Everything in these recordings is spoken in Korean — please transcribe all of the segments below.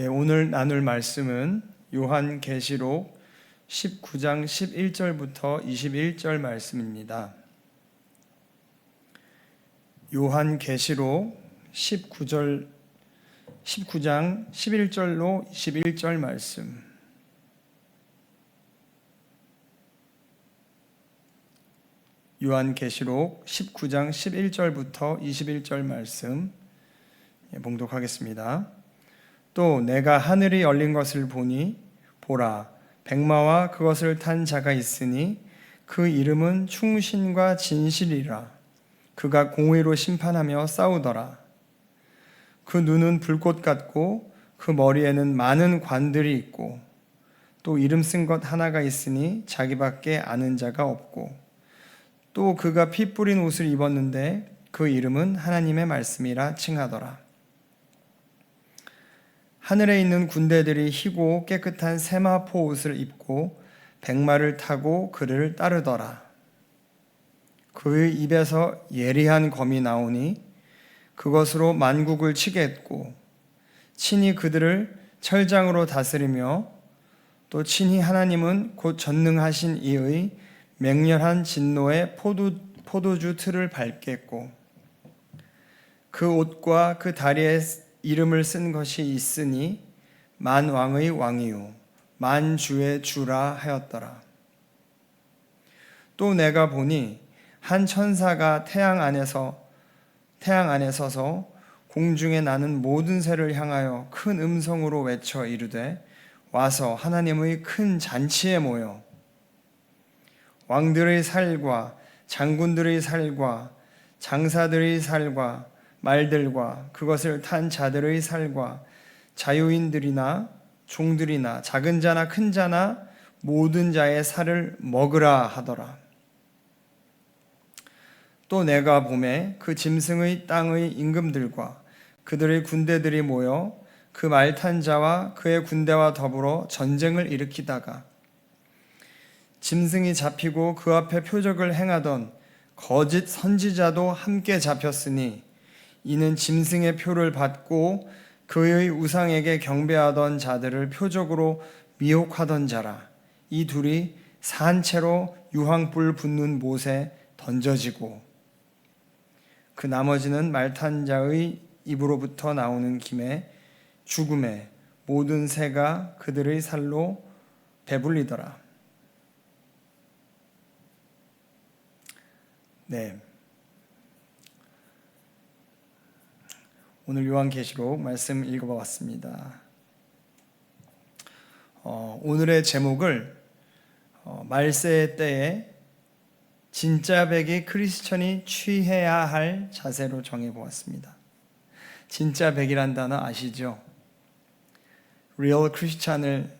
오늘 나눌 말씀은 요한계시록 19장 11절부터 21절 말씀입니다. 요한계시록 19장 11절로 21절 말씀. 요한계시록 19장 11절부터 21절 말씀 봉독하겠습니다. 또 내가 하늘이 열린 것을 보니 보라 백마와 그것을 탄 자가 있으니 그 이름은 충신과 진실이라. 그가 공의로 심판하며 싸우더라. 그 눈은 불꽃 같고 그 머리에는 많은 관들이 있고 또 이름 쓴 것 하나가 있으니 자기밖에 아는 자가 없고 또 그가 피 뿌린 옷을 입었는데 그 이름은 하나님의 말씀이라 칭하더라. 하늘에 있는 군대들이 희고 깨끗한 세마포 옷을 입고 백마를 타고 그를 따르더라. 그의 입에서 예리한 검이 나오니 그것으로 만국을 치게 했고 친히 그들을 철장으로 다스리며 또 친히 하나님은 곧 전능하신 이의 맹렬한 진노의 포도주 틀을 밟겠고 그 옷과 그 다리에 이름을 쓴 것이 있으니 만왕의 왕이요 만주의 주라 하였더라. 또 내가 보니 한 천사가 태양 안에 서서 공중에 나는 모든 새를 향하여 큰 음성으로 외쳐 이르되 와서 하나님의 큰 잔치에 모여 왕들의 살과 장군들의 살과 장사들의 살과 말들과 그것을 탄 자들의 살과 자유인들이나 종들이나 작은 자나 큰 자나 모든 자의 살을 먹으라 하더라. 또 내가 보매 그 짐승의 땅의 임금들과 그들의 군대들이 모여 그 말 탄 자와 그의 군대와 더불어 전쟁을 일으키다가 짐승이 잡히고 그 앞에 표적을 행하던 거짓 선지자도 함께 잡혔으니 이는 짐승의 표를 받고 그의 우상에게 경배하던 자들을 표적으로 미혹하던 자라. 이 둘이 산채로 유황불 붙는 못에 던져지고 그 나머지는 말탄 자의 입으로부터 나오는 김에 죽음에 모든 새가 그들의 살로 배불리더라. 네. 오늘 요한계시록 말씀 읽어봤습니다. 오늘의 제목을 말세의 때에 진짜 백이 크리스천이 취해야 할 자세로 정해보았습니다. 진짜 백이란 단어 아시죠? Real Christian을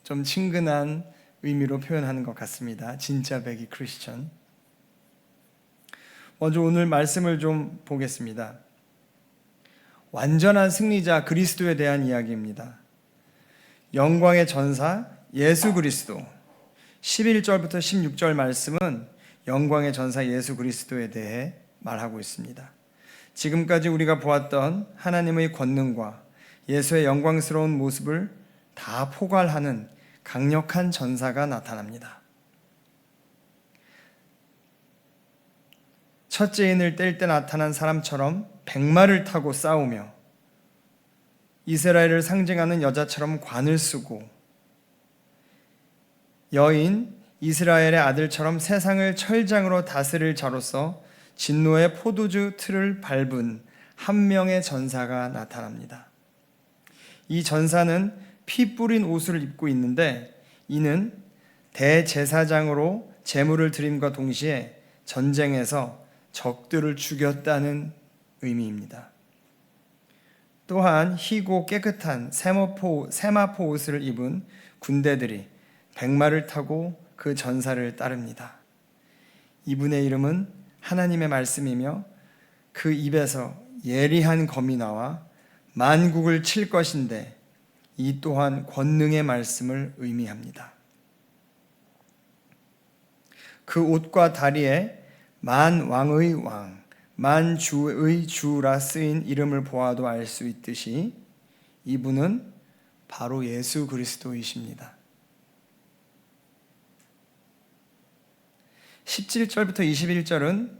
좀 친근한 의미로 표현하는 것 같습니다. 진짜 백이 크리스천. 먼저 오늘 말씀을 좀 보겠습니다. 완전한 승리자 그리스도에 대한 이야기입니다. 영광의 전사 예수 그리스도 11절부터 16절 말씀은 영광의 전사 예수 그리스도에 대해 말하고 있습니다. 지금까지 우리가 보았던 하나님의 권능과 예수의 영광스러운 모습을 다 포괄하는 강력한 전사가 나타납니다. 첫째 인을 뗄 때 나타난 사람처럼 백마를 타고 싸우며 이스라엘을 상징하는 여자처럼 관을 쓰고 여인 이스라엘의 아들처럼 세상을 철장으로 다스릴 자로서 진노의 포도주 틀을 밟은 한 명의 전사가 나타납니다. 이 전사는 피 뿌린 옷을 입고 있는데 이는 대제사장으로 제물을 드림과 동시에 전쟁에서 적들을 죽였다는 의미입니다. 또한 희고 깨끗한 세마포 옷을 입은 군대들이 백마를 타고 그 전사를 따릅니다. 이분의 이름은 하나님의 말씀이며 그 입에서 예리한 검이 나와 만국을 칠 것인데 이 또한 권능의 말씀을 의미합니다. 그 옷과 다리에 만왕의 왕, 만주의 주라 쓰인 이름을 보아도 알 수 있듯이 이분은 바로 예수 그리스도이십니다. 17절부터 21절은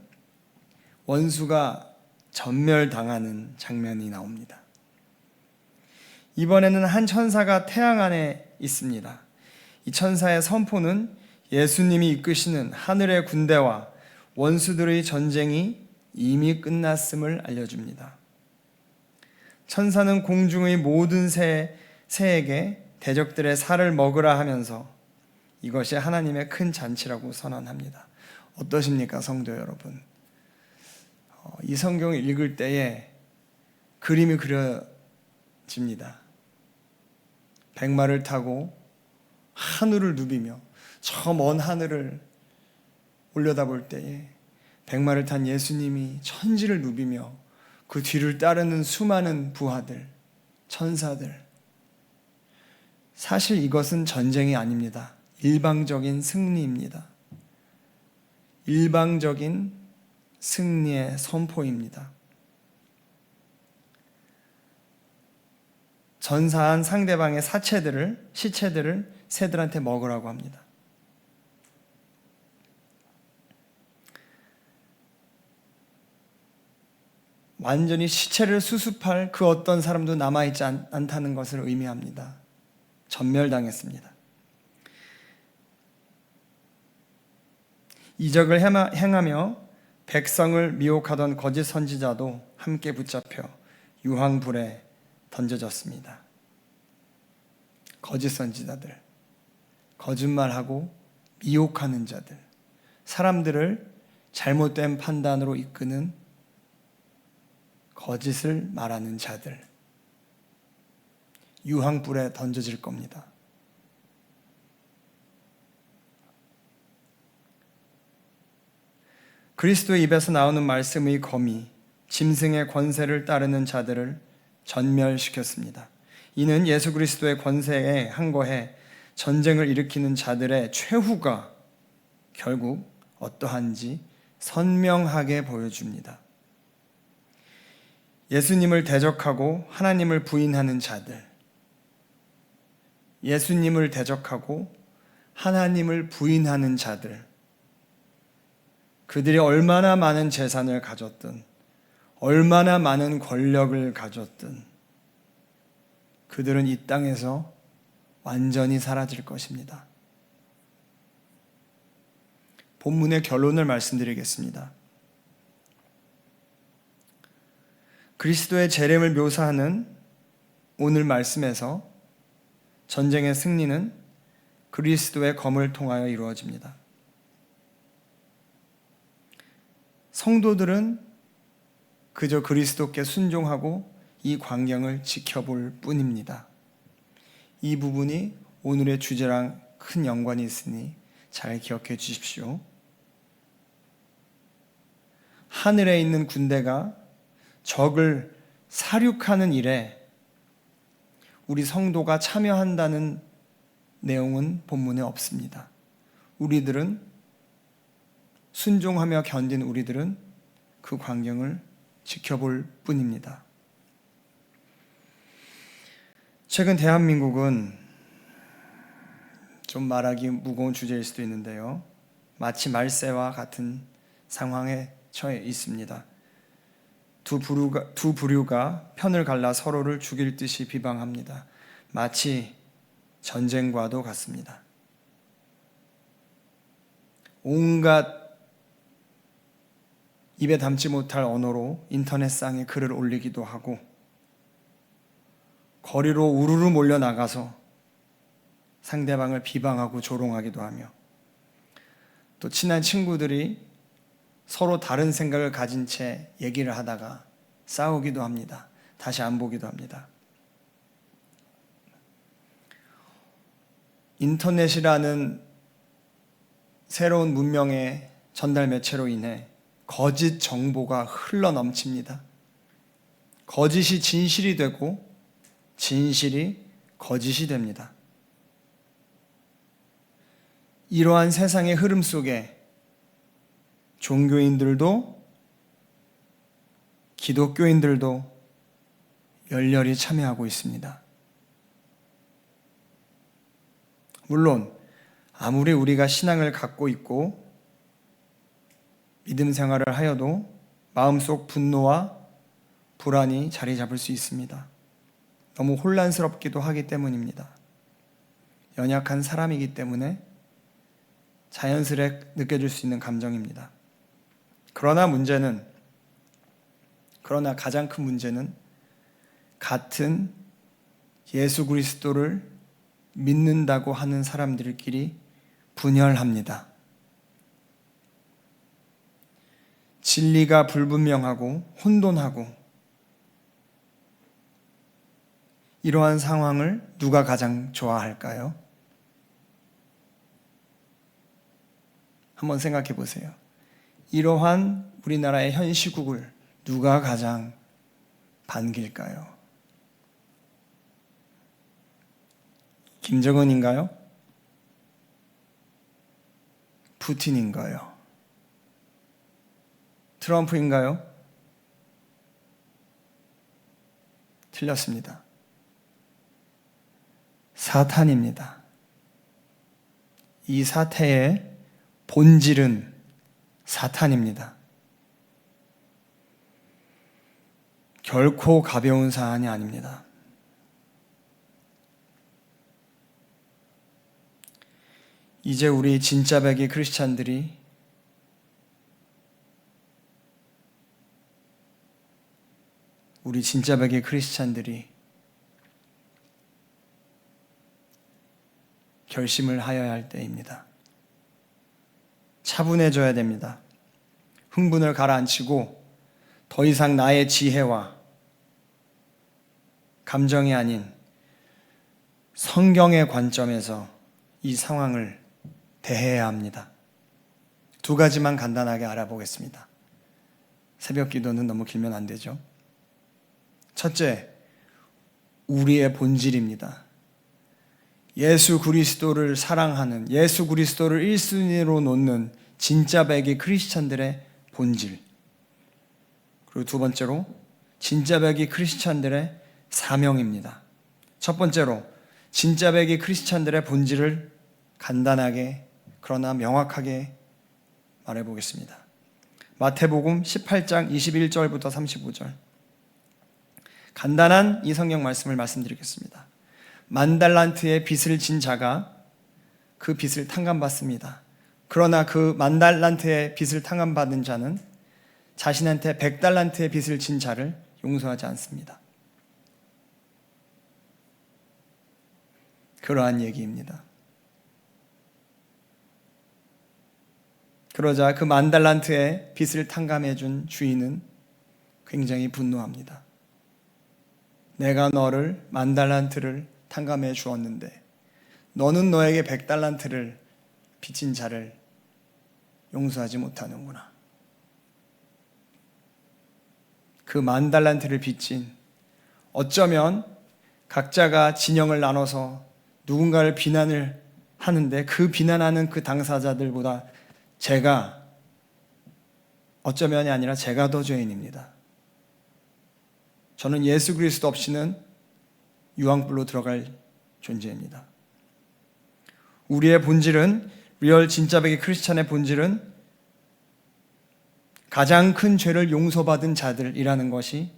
원수가 전멸당하는 장면이 나옵니다. 이번에는 한 천사가 태양 안에 있습니다. 이 천사의 선포는 예수님이 이끄시는 하늘의 군대와 원수들의 전쟁이 이미 끝났음을 알려줍니다. 천사는 공중의 모든 새에게 대적들의 살을 먹으라 하면서 이것이 하나님의 큰 잔치라고 선언합니다. 어떠십니까, 성도 여러분? 이 성경을 읽을 때에 그림이 그려집니다. 백마를 타고 하늘을 누비며 저 먼 하늘을 올려다볼 때에 백마를 탄 예수님이 천지를 누비며 그 뒤를 따르는 수많은 부하들, 천사들. 사실 이것은 전쟁이 아닙니다. 일방적인 승리입니다. 일방적인 승리의 선포입니다. 전사한 상대방의 시체들을 새들한테 먹으라고 합니다. 완전히 시체를 수습할 그 어떤 사람도 남아있지 않다는 것을 의미합니다. 전멸당했습니다. 이적을 행하며 백성을 미혹하던 거짓 선지자도 함께 붙잡혀 유황불에 던져졌습니다. 거짓 선지자들, 거짓말하고 미혹하는 자들, 사람들을 잘못된 판단으로 이끄는 거짓을 말하는 자들, 유황불에 던져질 겁니다. 그리스도의 입에서 나오는 말씀의 검이 짐승의 권세를 따르는 자들을 전멸시켰습니다. 이는 예수 그리스도의 권세에 항거해 전쟁을 일으키는 자들의 최후가 결국 어떠한지 선명하게 보여줍니다. 예수님을 대적하고 하나님을 부인하는 자들, 예수님을 대적하고 하나님을 부인하는 자들, 그들이 얼마나 많은 재산을 가졌든 얼마나 많은 권력을 가졌든 그들은 이 땅에서 완전히 사라질 것입니다. 본문의 결론을 말씀드리겠습니다. 그리스도의 재림을 묘사하는 오늘 말씀에서 전쟁의 승리는 그리스도의 검을 통하여 이루어집니다. 성도들은 그저 그리스도께 순종하고 이 광경을 지켜볼 뿐입니다. 이 부분이 오늘의 주제랑 큰 연관이 있으니 잘 기억해 주십시오. 하늘에 있는 군대가 적을 사륙하는 일에 우리 성도가 참여한다는 내용은 본문에 없습니다. 우리들은 순종하며 견딘 우리들은 그 광경을 지켜볼 뿐입니다. 최근 대한민국은 좀 말하기 무거운 주제일 수도 있는데요. 마치 말세와 같은 상황에 처해 있습니다. 두 부류가 편을 갈라 서로를 죽일 듯이 비방합니다. 마치 전쟁과도 같습니다. 온갖 입에 담지 못할 언어로 인터넷상에 글을 올리기도 하고 거리로 우르르 몰려나가서 상대방을 비방하고 조롱하기도 하며 또 친한 친구들이 서로 다른 생각을 가진 채 얘기를 하다가 싸우기도 합니다. 다시 안 보기도 합니다. 인터넷이라는 새로운 문명의 전달 매체로 인해 거짓 정보가 흘러 넘칩니다. 거짓이 진실이 되고 진실이 거짓이 됩니다. 이러한 세상의 흐름 속에 종교인들도 기독교인들도 열렬히 참여하고 있습니다. 물론 아무리 우리가 신앙을 갖고 있고 믿음 생활을 하여도 마음속 분노와 불안이 자리 잡을 수 있습니다. 너무 혼란스럽기도 하기 때문입니다. 연약한 사람이기 때문에 자연스레 느껴질 수 있는 감정입니다. 그러나 가장 큰 문제는 같은 예수 그리스도를 믿는다고 하는 사람들끼리 분열합니다. 진리가 불분명하고 혼돈하고 이러한 상황을 누가 가장 좋아할까요? 한번 생각해 보세요. 이러한 우리나라의 현 시국을 누가 가장 반길까요? 김정은인가요? 푸틴인가요? 트럼프인가요? 틀렸습니다. 사탄입니다. 이 사태의 본질은 사탄입니다. 결코 가벼운 사안이 아닙니다. 이제 우리 진짜 백의 크리스찬들이 결심을 하여야 할 때입니다. 차분해져야 됩니다. 흥분을 가라앉히고 더 이상 나의 지혜와 감정이 아닌 성경의 관점에서 이 상황을 대해야 합니다. 두 가지만 간단하게 알아보겠습니다. 새벽 기도는 너무 길면 안 되죠. 첫째, 우리의 본질입니다. 예수 그리스도를 사랑하는, 예수 그리스도를 1순위로 놓는 진짜 백의 크리스찬들의 본질. 그리고 두 번째로 진짜 백의 크리스찬들의 사명입니다. 첫 번째로 진짜 백의 크리스찬들의 본질을 간단하게 그러나 명확하게 말해보겠습니다. 마태복음 18장 21절부터 35절. 간단한 이 성경 말씀을 말씀드리겠습니다. 10,000달란트의 빚을 진 자가 그 빚을 탕감받습니다. 그러나 그 10,000달란트의 빚을 탕감받은 자는 자신한테 100달란트의 빚을 진 자를 용서하지 않습니다. 그러한 얘기입니다. 그러자 그 10,000달란트의 빚을 탕감해 준 주인은 굉장히 분노합니다. 내가 너를 10,000달란트를 탕감해 주었는데 너는 너에게 100달란트를 빚진 자를 용서하지 못하는구나. 그 10,000달란트를 빚진, 어쩌면 각자가 진영을 나눠서 누군가를 비난을 하는데 그 비난하는 그 당사자들보다 어쩌면이 아니라 제가 더 죄인입니다. 저는 예수 그리스도 없이는 유황불로 들어갈 존재입니다. 우리의 본질은, 리얼 진짜 백의 크리스찬의 본질은 가장 큰 죄를 용서받은 자들이라는 것이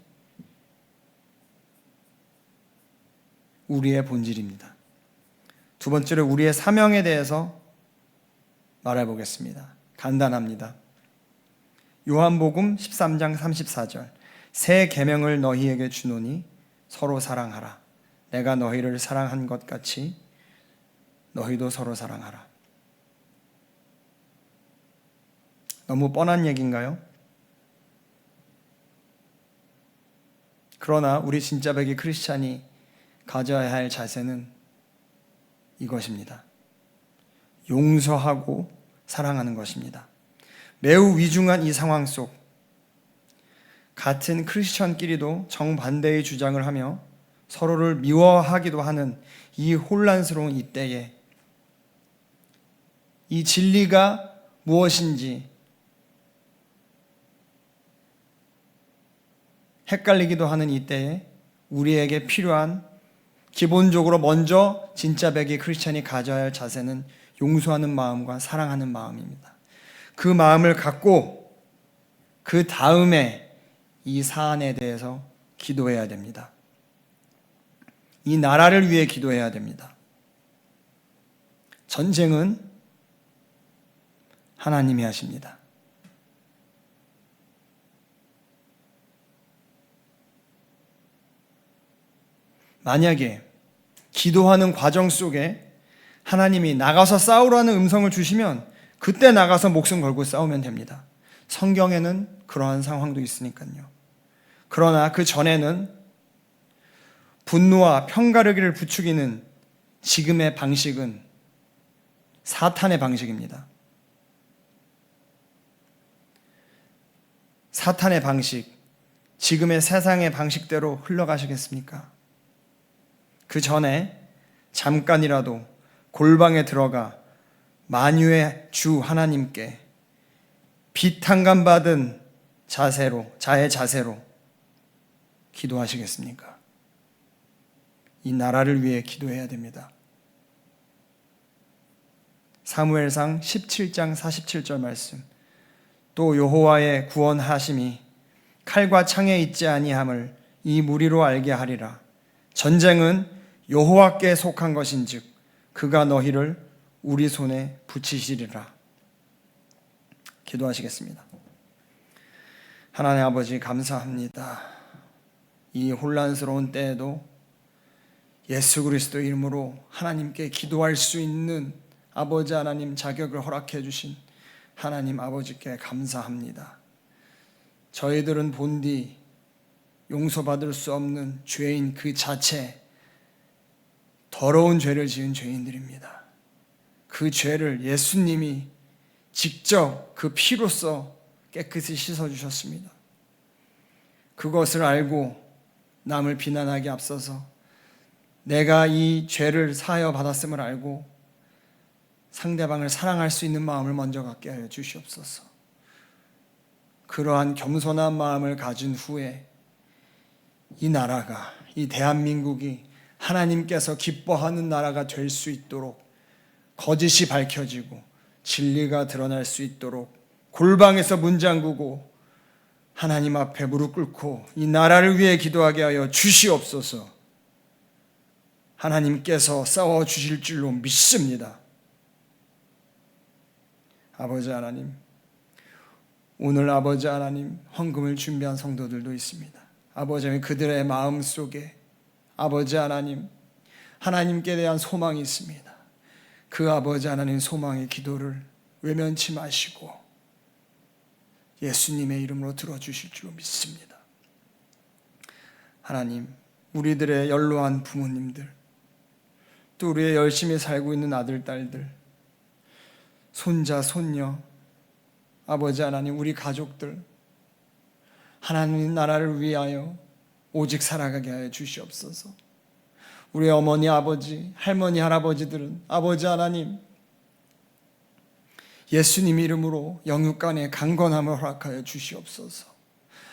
우리의 본질입니다. 두 번째로 우리의 사명에 대해서 말해보겠습니다. 간단합니다. 요한복음 13장 34절. 새 계명을 너희에게 주노니 서로 사랑하라. 내가 너희를 사랑한 것 같이 너희도 서로 사랑하라. 너무 뻔한 얘기인가요? 그러나 우리 진짜 백의 크리스찬이 가져야 할 자세는 이것입니다. 용서하고 사랑하는 것입니다. 매우 위중한 이 상황 속 같은 크리스천끼리도 정반대의 주장을 하며 서로를 미워하기도 하는 이 혼란스러운 이때에 이 진리가 무엇인지 헷갈리기도 하는 이때에 우리에게 필요한 기본적으로 먼저 진짜 백이 크리스찬이 가져야 할 자세는 용서하는 마음과 사랑하는 마음입니다. 그 마음을 갖고 그 다음에 이 사안에 대해서 기도해야 됩니다. 이 나라를 위해 기도해야 됩니다. 전쟁은 하나님이 하십니다. 만약에 기도하는 과정 속에 하나님이 나가서 싸우라는 음성을 주시면 그때 나가서 목숨 걸고 싸우면 됩니다. 성경에는 그러한 상황도 있으니까요. 그러나 그 전에는 분노와 편가르기를 부추기는 지금의 방식은 사탄의 방식입니다. 사탄의 방식, 지금의 세상의 방식대로 흘러가시겠습니까? 그 전에 잠깐이라도 골방에 들어가 만유의 주 하나님께 비탄감 받은 자의 자세로 기도하시겠습니까? 이 나라를 위해 기도해야 됩니다. 사무엘상 17장 47절 말씀. 또 여호와의 구원하심이 칼과 창에 있지 아니함을 이 무리로 알게 하리라. 전쟁은 여호와께 속한 것인즉 그가 너희를 우리 손에 붙이시리라. 기도하시겠습니다. 하나님 아버지 감사합니다. 이 혼란스러운 때에도 예수 그리스도 이름으로 하나님께 기도할 수 있는 아버지 하나님 자격을 허락해 주신 하나님 아버지께 감사합니다. 저희들은 본디 용서받을 수 없는 죄인 그 자체, 더러운 죄를 지은 죄인들입니다. 그 죄를 예수님이 직접 그 피로써 깨끗이 씻어주셨습니다. 그것을 알고 남을 비난하기 앞서서 내가 이 죄를 사하여 받았음을 알고 상대방을 사랑할 수 있는 마음을 먼저 갖게 하여 주시옵소서. 그러한 겸손한 마음을 가진 후에 이 나라가, 이 대한민국이 하나님께서 기뻐하는 나라가 될 수 있도록 거짓이 밝혀지고 진리가 드러날 수 있도록 골방에서 문 잠그고 하나님 앞에 무릎 꿇고 이 나라를 위해 기도하게 하여 주시옵소서. 하나님께서 싸워 주실 줄로 믿습니다. 아버지 하나님, 오늘 아버지 하나님 헌금을 준비한 성도들도 있습니다. 아버지 하나님, 그들의 마음속에 아버지 하나님, 하나님께 대한 소망이 있습니다. 그 아버지 하나님 소망의 기도를 외면치 마시고 예수님의 이름으로 들어주실 줄 믿습니다. 하나님, 우리들의 연로한 부모님들, 또 우리의 열심히 살고 있는 아들, 딸들, 손자, 손녀, 아버지 하나님, 우리 가족들, 하나님 나라를 위하여 오직 살아가게 하여 주시옵소서. 우리 어머니, 아버지, 할머니, 할아버지들은 아버지 하나님, 예수님 이름으로 영육간의 강건함을 허락하여 주시옵소서.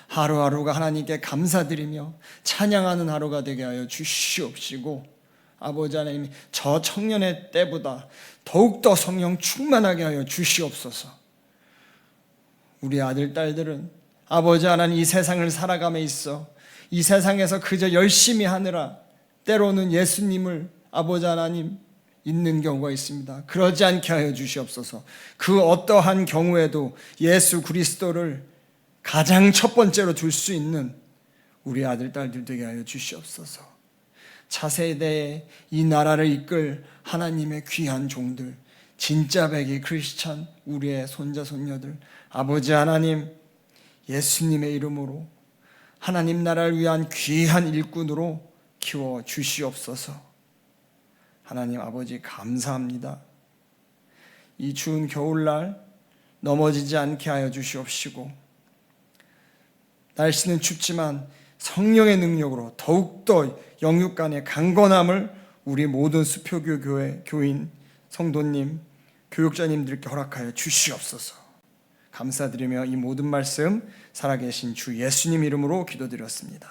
하루하루가 하나님께 감사드리며 찬양하는 하루가 되게 하여 주시옵시고, 아버지 하나님, 저 청년의 때보다 더욱더 성령 충만하게 하여 주시옵소서. 우리 아들, 딸들은 아버지 하나님, 이 세상을 살아감에 있어 이 세상에서 그저 열심히 하느라 때로는 예수님을 아버지 하나님 잊는 경우가 있습니다. 그러지 않게 하여 주시옵소서. 그 어떠한 경우에도 예수 그리스도를 가장 첫 번째로 둘 수 있는 우리 아들, 딸들 되게 하여 주시옵소서. 차세대에 이 나라를 이끌 하나님의 귀한 종들, 진짜 백이 크리스찬 우리의 손자 손녀들, 아버지 하나님, 예수님의 이름으로 하나님 나라를 위한 귀한 일꾼으로 키워 주시옵소서. 하나님 아버지 감사합니다. 이 추운 겨울날 넘어지지 않게 하여 주시옵시고, 날씨는 춥지만 성령의 능력으로 더욱더 영육간의 강건함을 우리 모든 수표교 교회 교인, 성도님, 교육자님들께 허락하여 주시옵소서. 감사드리며 이 모든 말씀 살아계신 주 예수님 이름으로 기도드렸습니다.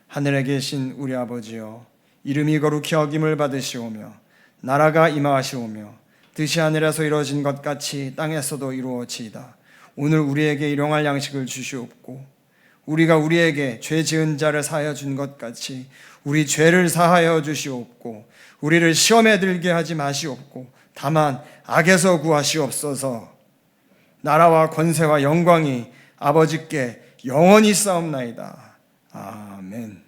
하늘에 계신 우리 아버지여, 이름이 거룩히 여김을 받으시오며 나라가 임하시오며 뜻이 하늘에서 이루어진 것 같이 땅에서도 이루어지이다. 오늘 우리에게 일용할 양식을 주시옵고 우리가 우리에게 죄 지은 자를 사하여 준 것 같이 우리 죄를 사하여 주시옵고 우리를 시험에 들게 하지 마시옵고 다만 악에서 구하시옵소서. 나라와 권세와 영광이 아버지께 영원히 싸움나이다. 아멘.